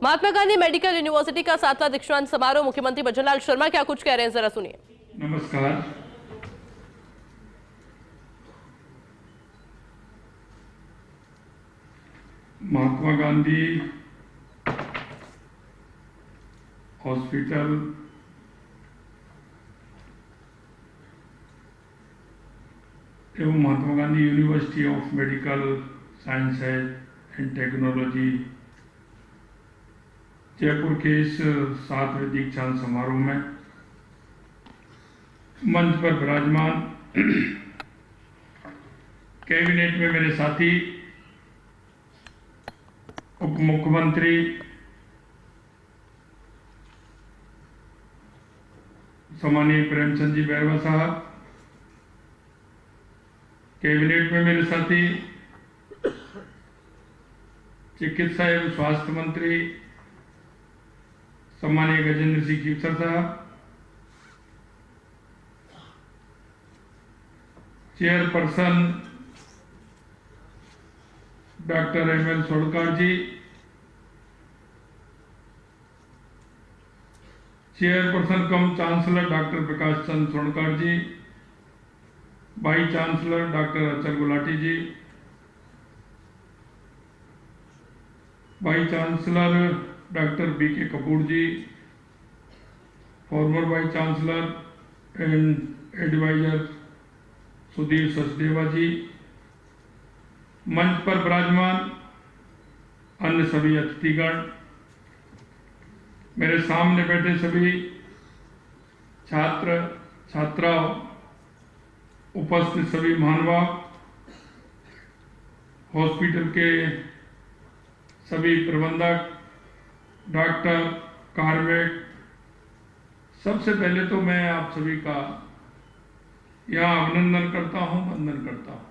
Mahatma Gandhi medical university का 7वां दीक्षांत समारोह, मुख्यमंत्री भजनलाल शर्मा क्या कुछ कह रहे हैं, जरा सुनिए। नमस्कार। महात्मा गांधी हॉस्पिटल एवं Mahatma Gandhi university of medical sciences and technology Jaipur के इस 7वें दीक्षांत समारोह में मंच पर विराजमान कैबिनेट में मेरे साथी उप मुख्यमंत्री सम्मानीय प्रेमचंद जी बैरवा साहब, कैबिनेट में मेरे साथी चिकित्सा एवं स्वास्थ्य मंत्री सम्मानीय गजेंद्र सिंह खीवसर साहब, chairperson doctor ML. Sodkar ji, chairperson cum chancellor doctor Prakash Chand Sodkar ji, vice chancellor doctor Achal Gulati ji, vice chancellor doctor BK. Kapoor ji, former vice chancellor and advisor Sudhir Sachdeva ji, मंच पर विराजमान अन्य सभी अतिथिगण, मेरे सामने बैठे सभी छात्र छात्राओं, उपस्थित सभी महानुभाव, हॉस्पिटल के सभी प्रबंधक, डॉक्टर, कार्मिक, सबसे पहले तो मैं आप सभी का यहाँ अभिनंदन करता हूँ, वंदन करता हूँ,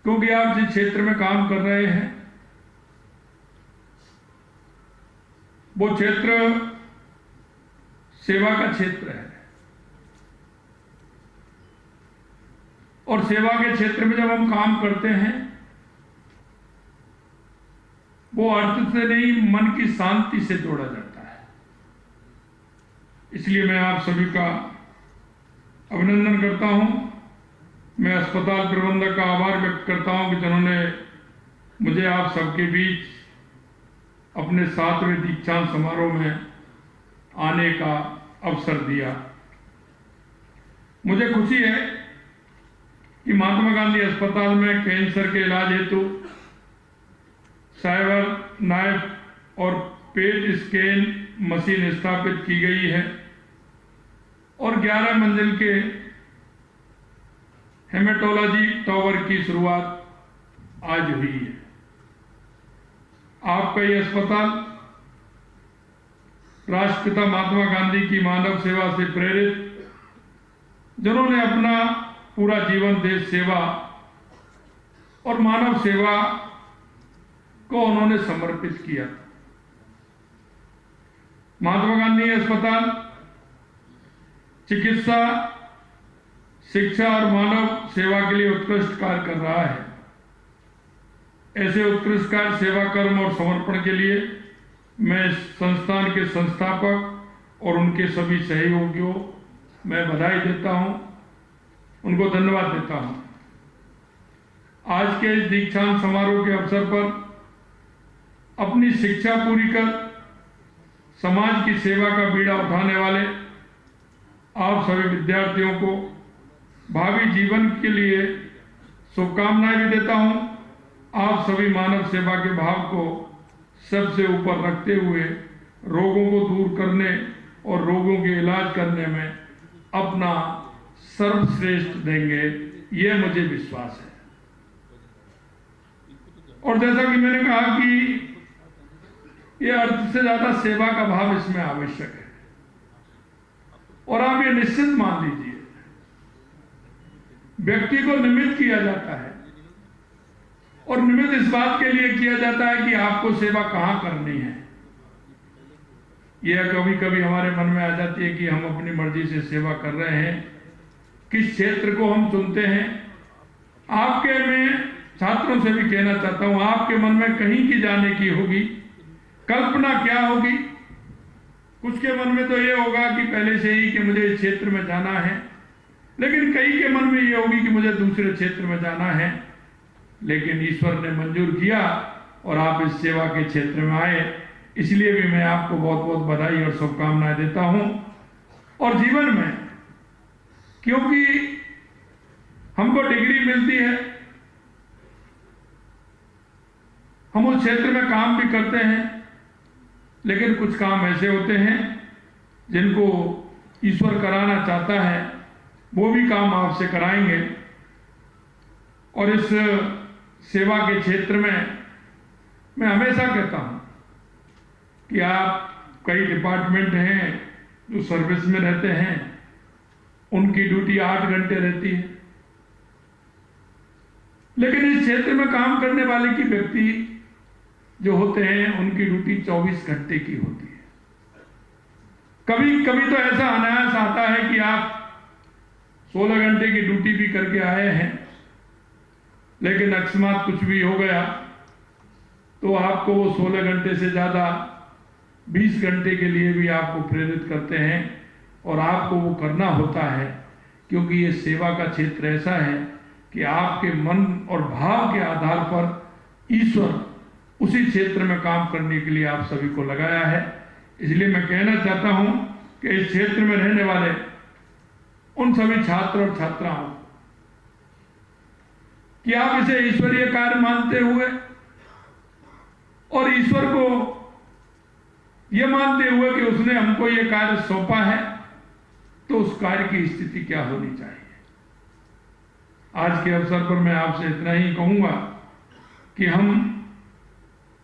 क्योंकि आप जिस क्षेत्र में काम कर रहे हैं वो क्षेत्र सेवा का क्षेत्र है, और सेवा के क्षेत्र में जब हम काम करते हैं वो अर्थ से नहीं, मन की शांति से जोड़ा जाता है। इसलिए मैं आप सभी का अभिनंदन करता हूं। मैं अस्पताल प्रबंधक का आभार व्यक्त करता हूं कि जिन्होंने मुझे आप सबके बीच अपने 7वें दीक्षांत समारोह में आने का अवसर दिया। मुझे खुशी है कि महात्मा गांधी अस्पताल में कैंसर के इलाज हेतु साइबर नाइफ और पेट स्कैन मशीन स्थापित की गई है और 11 मंजिल के हेमेटोलॉजी टावर की शुरुआत आज हुई है। आपका ये अस्पताल राष्ट्रपिता महात्मा गांधी की मानव सेवा से प्रेरित, जिन्होंने अपना पूरा जीवन देश सेवा और मानव सेवा को उन्होंने समर्पित किया। महात्मा गांधी अस्पताल चिकित्सा, शिक्षा और मानव सेवा के लिए उत्कृष्ट कार्य कर रहा है। ऐसे उत्कृष्ट कार्य, सेवा, कर्म और समर्पण के लिए मैं संस्थान के संस्थापक और उनके सभी सहयोगियों मैं बधाई देता हूं, उनको धन्यवाद देता हूं। आज के इस दीक्षांत समारोह के अवसर पर अपनी शिक्षा पूरी कर समाज की सेवा का बीड़ा उठाने वाले आप सभी विद्यार्थियों को भावी जीवन के लिए शुभकामनाएं भी देता हूं। आप सभी मानव सेवा के भाव को सबसे ऊपर रखते हुए रोगों को दूर करने और रोगों के इलाज करने में अपना सर्वश्रेष्ठ देंगे, ये मुझे विश्वास है। और जैसा कि मैंने कहा कि ये अर्थ से ज्यादा सेवा का भाव इसमें आवश्यक है, और आप ये निश्चित मान लीजिए व्यक्ति को निमित्त किया जाता है, और निमित्त इस बात के लिए किया जाता है कि आपको सेवा कहां करनी है। यह कभी कभी हमारे मन में आ जाती है कि हम अपनी मर्जी से सेवा कर रहे हैं, किस क्षेत्र को हम चुनते हैं। आपके में छात्रों से भी कहना चाहता हूं, आपके मन में कहीं की जाने की होगी कल्पना क्या होगी। कुछ के मन में तो ये होगा कि पहले से ही कि मुझे इस क्षेत्र में जाना है, लेकिन कई के मन में ये होगी कि मुझे दूसरे क्षेत्र में जाना है। लेकिन ईश्वर ने मंजूर किया और आप इस सेवा के क्षेत्र में आए, इसलिए भी मैं आपको बहुत बहुत बधाई और शुभकामनाएं देता हूं। और जीवन में क्योंकि हमको डिग्री मिलती है, हम उस क्षेत्र में काम भी करते हैं, लेकिन कुछ काम ऐसे होते हैं जिनको ईश्वर कराना चाहता है, वो भी काम आपसे कराएंगे। और इस सेवा के क्षेत्र में मैं हमेशा कहता हूं कि आप कई डिपार्टमेंट हैं जो सर्विस में रहते हैं, उनकी ड्यूटी 8 घंटे रहती है, लेकिन इस क्षेत्र में काम करने वाले की व्यक्ति जो होते हैं उनकी ड्यूटी 24 घंटे की होती है। कभी कभी तो ऐसा अनायास आता है कि आप 16 घंटे की ड्यूटी भी करके आए हैं, लेकिन अकस्मात कुछ भी हो गया तो आपको वो 16 घंटे से ज्यादा 20 घंटे के लिए भी आपको प्रेरित करते हैं और आपको वो करना होता है, क्योंकि ये सेवा का क्षेत्र ऐसा है कि आपके मन और भाव के आधार पर ईश्वर उसी क्षेत्र में काम करने के लिए आप सभी को लगाया है। इसलिए मैं कहना चाहता हूं कि इस क्षेत्र में रहने वाले उन सभी छात्र और छात्राओं कि आप इसे ईश्वरीय कार्य मानते हुए और ईश्वर को यह मानते हुए कि उसने हमको यह कार्य सौंपा है, तो उस कार्य की स्थिति क्या होनी चाहिए। आज के अवसर पर मैं आपसे इतना ही कहूंगा कि हम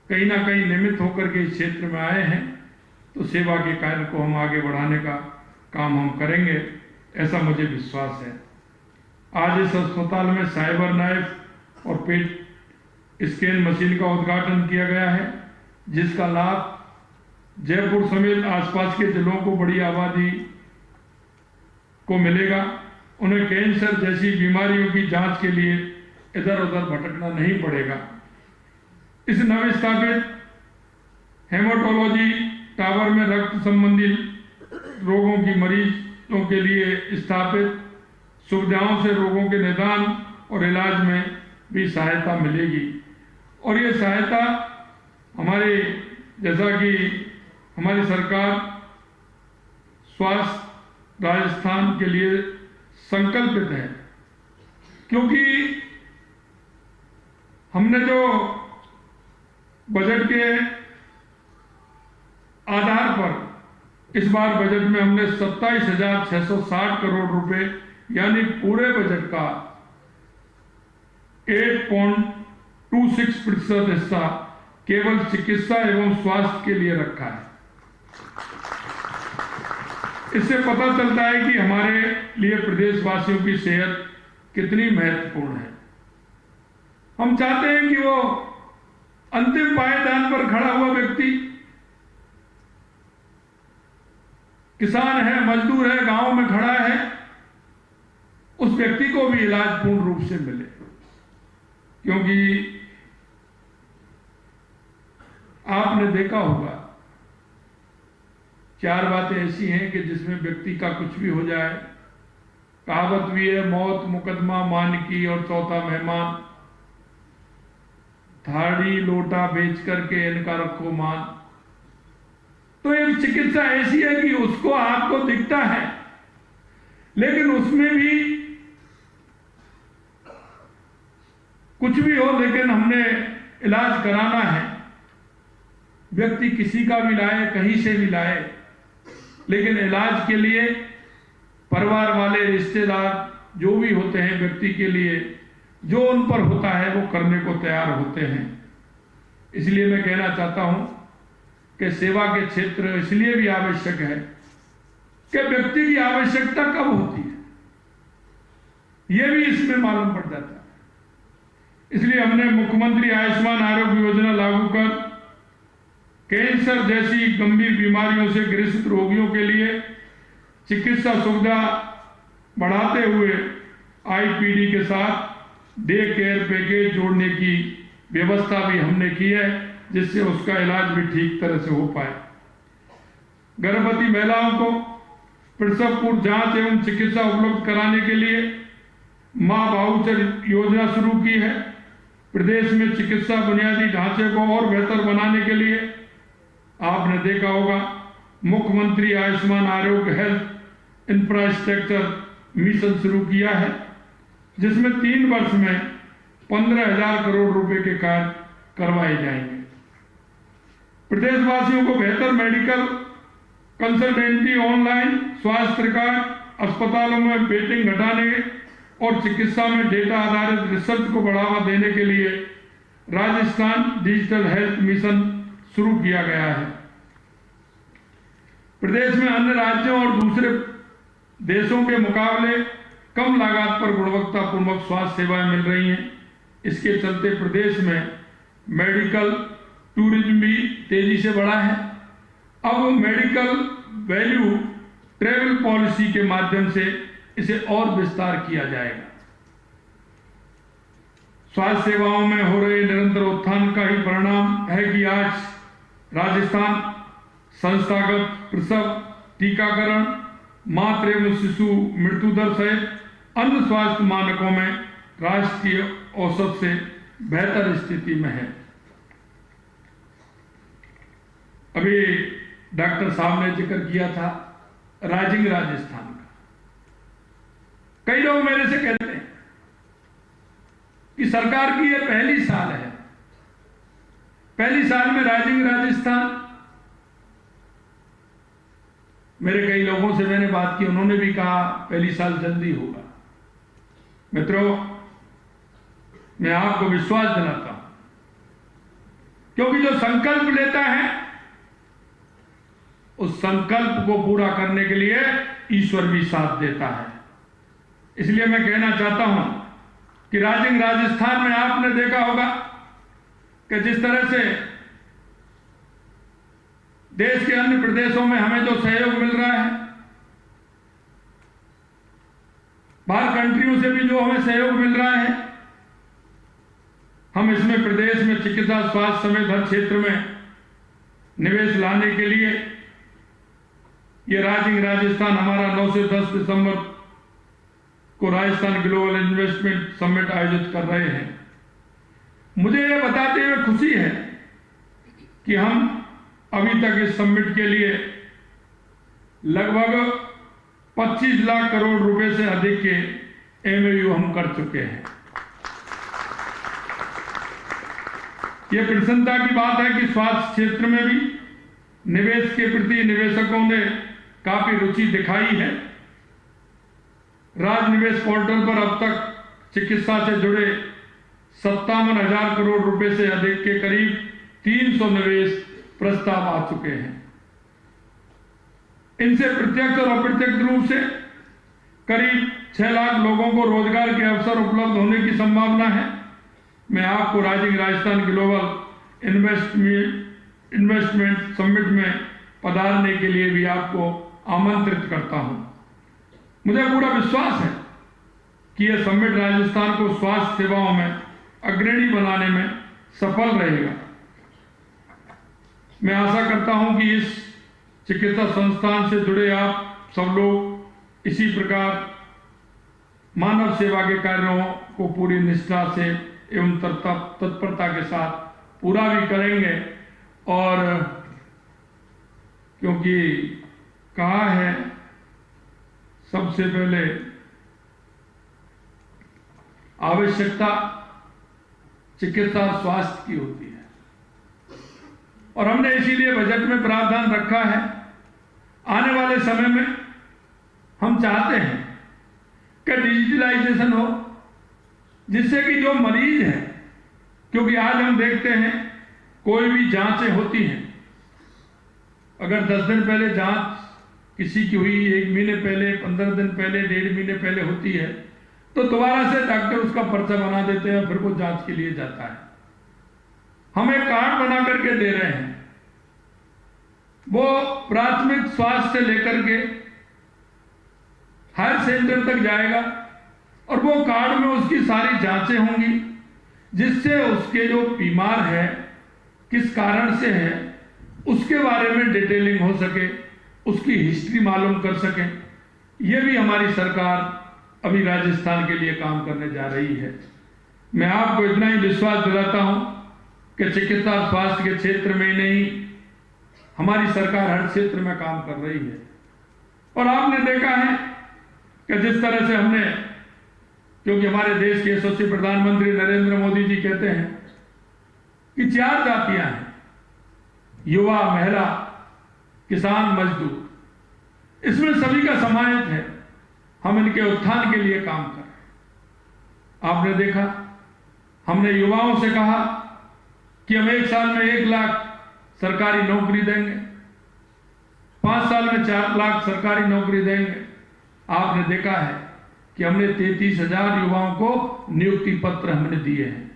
कहीं ना कहीं निमित्त होकर के इस क्षेत्र में आए हैं, तो सेवा के कार्य को हम आगे बढ़ाने का काम हम करेंगे, ऐसा मुझे विश्वास है। आज इस अस्पताल में साइबर नाइफ और पेट स्कैन मशीन का उद्घाटन किया गया है, जिसका लाभ जयपुर समेत आसपास के जिलों को बड़ी आबादी को मिलेगा। उन्हें कैंसर जैसी बीमारियों की जांच के लिए इधर उधर भटकना नहीं पड़ेगा। इस नवस्थापित हेमाटोलॉजी टावर में रक्त संबंधी रोगों की मरीजों के लिए स्थापित सुविधाओं से रोगों के निदान और इलाज में भी सहायता मिलेगी। और ये सहायता हमारे, जैसा कि हमारी सरकार स्वास्थ्य राजस्थान के लिए संकल्पित है, क्योंकि हमने जो बजट के आधार पर इस बार बजट में हमने 27,660 करोड़ रुपए यानी पूरे बजट का 8.26% हिस्सा केवल चिकित्सा एवं स्वास्थ्य के लिए रखा है। इससे पता चलता है कि हमारे लिए प्रदेशवासियों की सेहत कितनी महत्वपूर्ण है। हम चाहते हैं कि वो अंतिम पायदान पर खड़ा हुआ व्यक्ति, किसान है, मजदूर है, गांव में खड़ा है, उस व्यक्ति को भी इलाज पूर्ण रूप से मिले। क्योंकि आपने देखा होगा 4 बातें ऐसी हैं कि जिसमें व्यक्ति का कुछ भी हो जाए। कहावत भी है, मौत, मुकदमा, मानकी और चौथा मेहमान। थाड़ी लोटा बेच करके इनका रखो मान। तो एक चिकित्सा ऐसी है कि उसको आपको दिखता है, लेकिन उसमें भी कुछ भी हो, लेकिन हमने इलाज कराना है। व्यक्ति किसी का भी लाए, कहीं से भी लाए, लेकिन इलाज के लिए परिवार वाले, रिश्तेदार जो भी होते हैं, व्यक्ति के लिए जो उन पर होता है वो करने को तैयार होते हैं। इसलिए मैं कहना चाहता हूं कि सेवा के क्षेत्र इसलिए भी आवश्यक है कि व्यक्ति की आवश्यकता कब होती है, यह भी इसमें मालूम पड़ जाता है। इसलिए हमने मुख्यमंत्री आयुष्मान आरोग्य योजना लागू कर कैंसर जैसी गंभीर बीमारियों से ग्रसित रोगियों के लिए चिकित्सा सुविधा बढ़ाते हुए आईपीडी के साथ डे केयर पैकेज जोड़ने की व्यवस्था भी हमने की है, जिससे उसका इलाज भी ठीक तरह से हो पाए। गर्भवती महिलाओं को प्रसव पूर्व जांच एवं चिकित्सा उपलब्ध कराने के लिए मां वाउचर योजना शुरू की है। प्रदेश में चिकित्सा बुनियादी ढांचे को और बेहतर बनाने के लिए आपने देखा होगा मुख्यमंत्री आयुष्मान आरोग्य हेल्थ इंफ्रास्ट्रक्चर मिशन शुरू किया है, जिसमें 3 वर्ष में 15,000 करोड़ रुपए के कार्य करवाए जाएंगे। प्रदेशवासियों को बेहतर मेडिकल कंसल्टेंसी, ऑनलाइन स्वास्थ्य रिकॉर्ड, अस्पतालों में वेटिंग घटाने और चिकित्सा में डेटा आधारित रिसर्च को बढ़ावा देने के लिए राजस्थान डिजिटल हेल्थ मिशन शुरू किया गया है। प्रदेश में अन्य राज्यों और दूसरे देशों के मुकाबले कम लागत पर गुणवत्तापूर्ण स्वास्थ्य सेवाएं मिल रही हैं। इसके चलते प्रदेश में मेडिकल टूरिज्म भी तेजी से बढ़ा है। अब मेडिकल वैल्यू ट्रेवल पॉलिसी के माध्यम से इसे और विस्तार किया जाएगा। स्वास्थ्य सेवाओं में हो रहे निरंतर उत्थान का ही परिणाम है कि आज राजस्थान संस्थागत प्रसव, टीकाकरण, मातृ एवं शिशु मृत्यु दर सहित अन्य स्वास्थ्य मानकों में राष्ट्रीय औसत से बेहतर स्थिति में है। अभी डॉक्टर साहब ने जिक्र किया था राइजिंग राजस्थान का। कई लोग मेरे से कहते हैं कि सरकार की यह पहली साल है, पहली साल में राइजिंग राजस्थान। मेरे कई लोगों से मैंने बात की, उन्होंने भी कहा पहली साल जल्दी होगा। मित्रों, मैं आपको विश्वास दिलाता हूं, क्योंकि जो संकल्प लेता है उस संकल्प को पूरा करने के लिए ईश्वर भी साथ देता है। इसलिए मैं कहना चाहता हूं कि राइजिंग राजस्थान में आपने देखा होगा कि जिस तरह से देश के अन्य प्रदेशों में हमें जो सहयोग मिल रहा है, बाहर कंट्रियों से भी जो हमें सहयोग मिल रहा है, हम इसमें प्रदेश में चिकित्सा स्वास्थ्य समेत हर क्षेत्र में निवेश लाने के लिए ये राइजिंग राजस्थान हमारा 9 से 10 दिसंबर को राजस्थान ग्लोबल इन्वेस्टमेंट समिट आयोजित कर रहे हैं। मुझे यह बताते हुए खुशी है कि हम अभी तक इस समिट के लिए लगभग 25 लाख करोड़ रुपए से अधिक के एमओयू हम कर चुके हैं। यह प्रसन्नता की बात है कि स्वास्थ्य क्षेत्र में भी निवेश के प्रति निवेशकों ने काफी रुचि दिखाई है। राज निवेश पोर्टल पर अब तक चिकित्सा से जुड़े 57,000 करोड़ रुपए से अधिक के करीब 300 निवेश प्रस्ताव आ चुके हैं। इनसे प्रत्यक्ष और अप्रत्यक्ष रूप से करीब 6 लाख लोगों को रोजगार के अवसर उपलब्ध होने की संभावना है। मैं आपको rising Rajasthan global investment summit में पधारने के लिए भी आपको आमंत्रित करता हूं। मुझे पूरा विश्वास है कि यह समिट राजस्थान को स्वास्थ्य सेवाओं में अग्रणी बनाने में सफल रहेगा। मैं आशा करता हूं कि इस चिकित्सा संस्थान से जुड़े आप सब लोग इसी प्रकार मानव सेवा के कार्यों को पूरी निष्ठा से एवं तत्परता के साथ पूरा भी करेंगे। और क्योंकि कहा है सबसे पहले आवश्यकता चिकित्सा और स्वास्थ्य की होती है, और हमने इसीलिए बजट में प्रावधान रखा है। आने वाले समय में हम चाहते हैं कि डिजिटलाइजेशन हो, जिससे कि जो मरीज है, क्योंकि आज हम देखते हैं कोई भी जांचें होती हैं, अगर 10 दिन पहले जांच किसी की हुई, 1 महीने पहले, 15 दिन पहले, 1.5 महीने पहले होती है, तो दोबारा से डॉक्टर उसका पर्चा बना देते हैं, फिर वो जांच के लिए जाता है। हम एक कार्ड बना करके दे रहे हैं, वो प्राथमिक स्वास्थ्य से लेकर के हर सेंटर तक जाएगा। और वो कार्ड में उसकी सारी जांचें होंगी, जिससे उसके जो बीमार है, किस कारण से है, उसके बारे में डिटेलिंग हो सके, उसकी हिस्ट्री मालूम कर सके। ये भी हमारी सरकार अभी राजस्थान के लिए काम करने जा रही है। मैं आपको इतना ही विश्वास दिलाता हूं कि चिकित्सा और स्वास्थ्य के क्षेत्र में ही नहीं, हमारी सरकार हर क्षेत्र में काम कर रही है। और आपने देखा है कि जिस तरह से हमने, क्योंकि हमारे देश के यशस्वी प्रधानमंत्री नरेंद्र मोदी जी कहते हैं कि 4 जातियां हैं, युवा, महिला, किसान, मजदूर, इसमें सभी का समाहित है। हम इनके उत्थान के लिए काम कर रहे हैं। आपने देखा, हमने युवाओं से कहा कि हम 1 साल में 1 लाख सरकारी नौकरी देंगे, 5 साल में 4 लाख सरकारी नौकरी देंगे। आपने देखा है कि हमने 33,000 युवाओं को नियुक्ति पत्र हमने दिए हैं।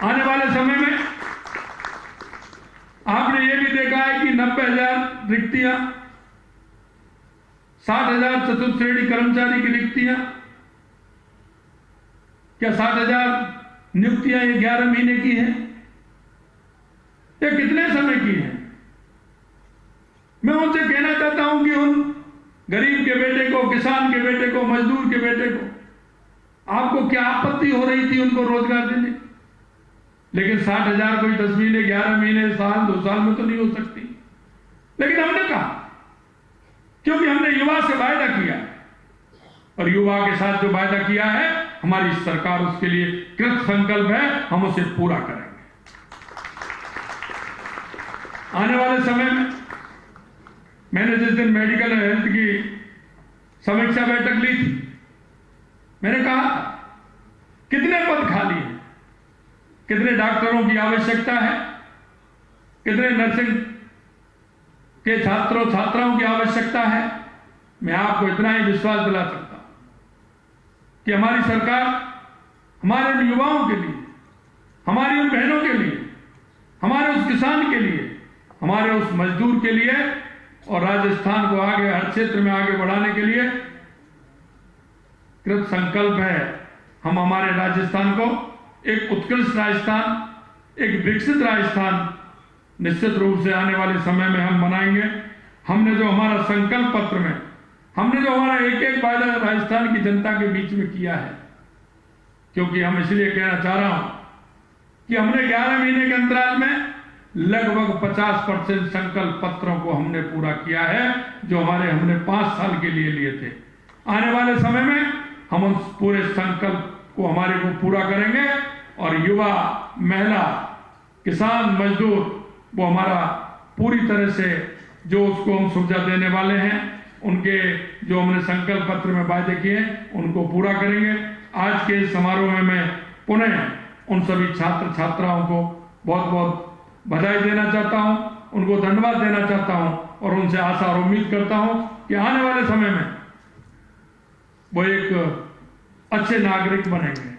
आने वाले समय में आपने ये भी देखा है कि 90,000 रिक्तियां, 60,000 चतुर्थ श्रेणी कर्मचारी की रिक्तियां, क्या 60,000 नियुक्तियां ये 11 महीने की है? ये कितने समय की है? मैं उनसे कहना चाहता हूं कि उन गरीब के बेटे को, किसान के बेटे को, मजदूर के बेटे को, आपको क्या आपत्ति हो रही थी उनको रोजगार देने? लेकिन 60,000 कोई 10 महीने, 11 महीने, साल, 2 साल में तो नहीं हो सकती। लेकिन हमने कहा, क्योंकि हमने युवा से वायदा किया है, और युवा के साथ जो वायदा किया है, हमारी सरकार उसके लिए कृत संकल्प है, हम उसे पूरा करेंगे। आने वाले समय में मैंने जिस दिन मेडिकल हेल्थ की समीक्षा बैठक ली थी, मैंने कहा कितने पद खाली हैं, कितने डॉक्टरों की आवश्यकता है, कितने नर्सिंग के छात्रों छात्राओं की आवश्यकता है। मैं आपको इतना ही विश्वास दिला सकता हूं कि हमारी सरकार हमारे उन युवाओं के लिए, हमारी उन बहनों के लिए, हमारे उस किसान के लिए, हमारे उस मजदूर के लिए और राजस्थान को आगे, हर क्षेत्र में आगे बढ़ाने के लिए कृत संकल्प है। हम हमारे राजस्थान को एक उत्कृष्ट राजस्थान, एक विकसित राजस्थान निश्चित रूप से आने वाले समय में हम बनाएंगे। हमने जो हमारा संकल्प पत्र में, हमने जो हमारा एक एक वायदा राजस्थान की जनता के बीच में किया है, क्योंकि हम इसलिए कहना चाह रहा हूं कि हमने 11 महीने के अंतराल में लगभग 50% संकल्प पत्रों को हमने पूरा किया है, जो हमने 5 साल के लिए थे। आने वाले समय में हम उस पूरे संकल्प को हमारे को पूरा करेंगे, और युवा, महिला, किसान, मजदूर, वो हमारा पूरी तरह से जो उसको हम सुविधा देने वाले हैं, उनके जो हमने संकल्प पत्र में वायदे किए उनको पूरा करेंगे। आज के इस समारोह में मैं पुनः उन सभी छात्र छात्राओं को बहुत बहुत बधाई देना चाहता हूं, उनको धन्यवाद देना चाहता हूं, और उनसे आशा और उम्मीद करता हूं कि आने वाले समय में वो एक अच्छे नागरिक बनेंगे,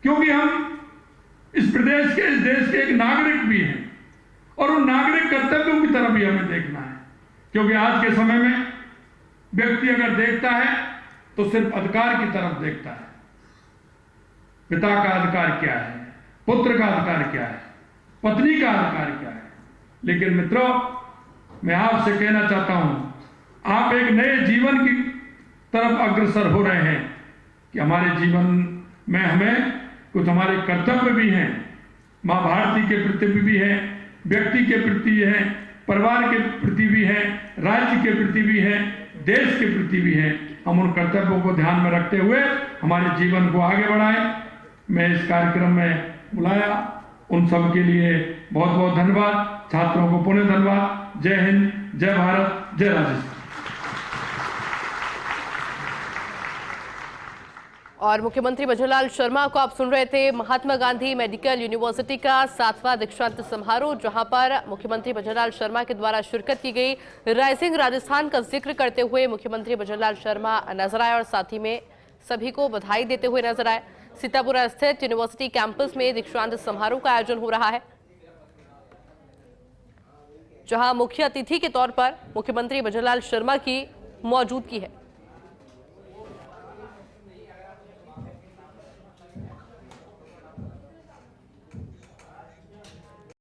क्योंकि हम इस प्रदेश के, इस देश के एक नागरिक भी हैं, और उन नागरिक कर्तव्यों की तरफ भी हमें देखना है। क्योंकि आज के समय में व्यक्ति अगर देखता है तो सिर्फ अधिकार की तरफ देखता है, पिता का अधिकार क्या है, पुत्र का अधिकार क्या है, पत्नी का अधिकार क्या है। लेकिन मित्रों, मैं आपसे कहना चाहता हूं, आप एक नए जीवन की तरफ अग्रसर हो रहे हैं कि हमारे जीवन में हमें कुछ हमारे कर्तव्य भी हैं, मां भारती के प्रति भी हैं, व्यक्ति के प्रति हैं, परिवार के प्रति भी हैं, राज्य के प्रति भी हैं, देश के प्रति भी हैं। हम उन कर्तव्यों को ध्यान में रखते हुए हमारे जीवन को आगे बढ़ाएं। मैं इस कार्यक्रम में बुलाया, उन सब के लिए बहुत बहुत धन्यवाद। छात्रों को पुनः धन्यवाद। जय हिंद, जय भारत, जय राजस्थान। और मुख्यमंत्री भजनलाल शर्मा को आप सुन रहे थे। महात्मा गांधी मेडिकल यूनिवर्सिटी का 7वां दीक्षांत समारोह, जहां पर मुख्यमंत्री भजनलाल शर्मा के द्वारा शिरकत की गई। राइजिंग राजस्थान का जिक्र करते हुए मुख्यमंत्री भजनलाल शर्मा नजर आए और साथ ही में सभी को बधाई देते हुए नजर आए। सीतापुरा स्थित यूनिवर्सिटी कैंपस में दीक्षांत समारोह का आयोजन हो रहा है, जहां मुख्य अतिथि के तौर पर मुख्यमंत्री भजनलाल शर्मा की मौजूदगी है।